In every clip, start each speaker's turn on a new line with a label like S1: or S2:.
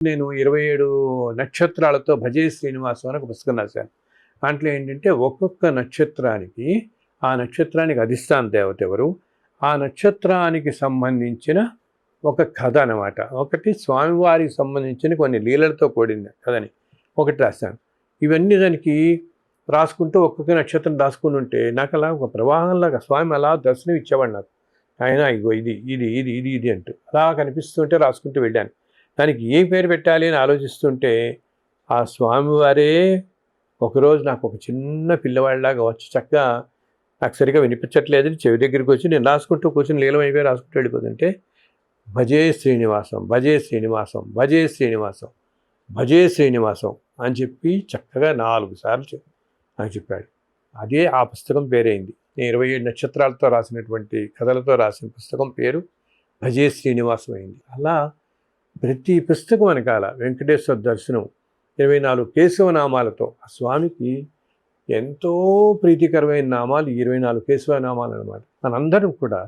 S1: నేను 27 నక్షత్రాలతో భజే శ్రీనివాసం అని ఒక పుస్తకం రాశాను. దాంట్లో ఏంటంటే ఒక్కొక్క నక్షత్రానికి, ఆ నక్షత్రానికి అధిష్టాన దేవత ఎవరు, ఆ నక్షత్రానికి సంబంధించిన ఒక కథ అనమాట. ఒకటి స్వామివారికి సంబంధించిన కొన్ని లీలలతో కూడిన కథని ఒకటి రాశాను. ఇవన్నీ దానికి రాసుకుంటూ ఒక్కొక్క నక్షత్రం రాసుకుని ఉంటే నాకు అలా ఒక ప్రవాహంలాగా స్వామి అలా దర్శనం ఇచ్చేవాడు నాకు. ఆయన ఇగో ఇది ఇది ఇది ఇది ఇది అంటూ అలా కనిపిస్తుంటే రాసుకుంటూ వెళ్ళాను. దానికి ఏ పేరు పెట్టాలి అని ఆలోచిస్తుంటే ఆ స్వామివారే ఒకరోజు నాకు ఒక చిన్న పిల్లవాడిలాగా వచ్చి చక్కగా నాకు సరిగా వినిపించట్లేదని చెవి దగ్గరికి వచ్చి నేను రాసుకుంటూ కూర్చొని లీలమైపోయి రాసుకుంటూ వెళ్ళిపోతుంటే భజే శ్రీనివాసం భజే శ్రీనివాసం భజే శ్రీనివాసం భజే శ్రీనివాసం అని చెప్పి చక్కగా 4 సార్లు నాకు చెప్పాడు. అదే ఆ పుస్తకం పేరైంది. నేను 27 నక్షత్రాలతో రాసినటువంటి కథలతో రాసిన పుస్తకం పేరు భజే శ్రీనివాసం అయింది. అలా ప్రతి పుస్తకం వెనకాల వెంకటేశ్వర దర్శనం 24 కేశవనామాలతో ఆ స్వామికి ఎంతో ప్రీతికరమైన నామాలు 24 కేశవనామాలు అనమాట. మనందరం కూడా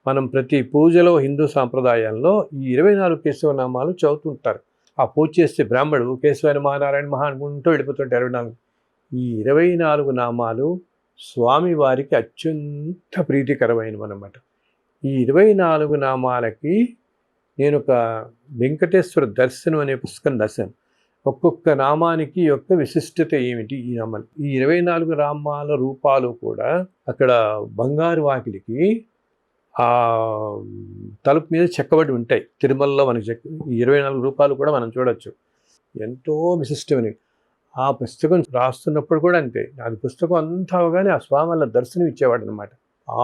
S1: మనం ప్రతి పూజలో హిందూ సాంప్రదాయాల్లో ఈ 24 కేశవనామాలు చదువుతుంటారు. ఆ పూజ చేస్తే బ్రాహ్మడు కేశవ నమః నారాయణ మహా అనుకుంటూ వెళ్ళిపోతుంటారు 24. ఈ 24 నామాలు స్వామివారికి అత్యంత ప్రీతికరమైనవి అన్నమాట. ఈ 24 నామాలకి నేను ఒక వెంకటేశ్వర దర్శనం అనే పుస్తకం రాశాను. ఒక్కొక్క నామానికి యొక్క విశిష్టత ఏమిటి ఈ నామాలు. ఈ 24 నామాల రూపాలు కూడా అక్కడ బంగారు వాకిలికి ఆ తలుపు మీద చెక్కబడి ఉంటాయి. తిరుమలలో మనకి ఈ 24 రూపాలు కూడా మనం చూడొచ్చు. ఎంతో విశిష్టమైనవి. ఆ పుస్తకం రాస్తున్నప్పుడు కూడా అంతే. అది పుస్తకం అంతా అవగానే ఆ స్వామి అలా దర్శనం ఇచ్చేవాడు అనమాట.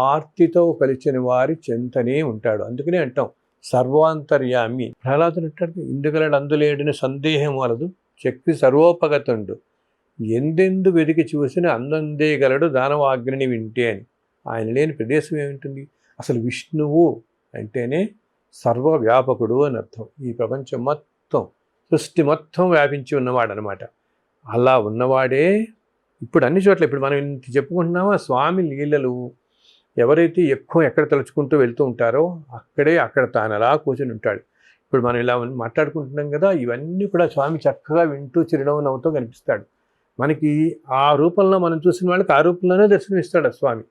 S1: ఆర్తితో కలిసిన వారి చెంతనే ఉంటాడు. అందుకనే అంటాం సర్వాంతర్యామి. ప్రహ్లాదుడు అంటాడు ఇందుగలడు అందులేడిన సందేహం వలదు శక్తి సర్వోపగతుండు ఎందెందు వెతికి చూసిన అందందే గలడు దానవాగ్ని వింటే అని. ఆయన లేని ప్రదేశం ఏమింటుంది? అసలు విష్ణువు అంటేనే సర్వవ్యాపకుడు అని అర్థం. ఈ ప్రపంచం మొత్తం సృష్టి మొత్తం వ్యాపించి ఉన్నవాడు అనమాట. అలా ఉన్నవాడే ఇప్పుడు అన్ని చోట్ల ఇప్పుడు మనం ఇంత చెప్పుకుంటున్నామో స్వామి లీలలు ఎవరైతే ఎక్కువ ఎక్కడ తలుచుకుంటూ వెళ్తూ ఉంటారో అక్కడ తాను అలా కూర్చొని ఉంటాడు. ఇప్పుడు మనం ఇలా మాట్లాడుకుంటున్నాం కదా, ఇవన్నీ కూడా స్వామి చక్కగా వింటూ చిరునవ్వు నవ్వుతూ కనిపిస్తాడు మనకి. ఆ రూపంలో మనం చూసిన వాళ్ళకి ఆ రూపంలోనే దర్శనం ఇస్తాడు ఆ స్వామి.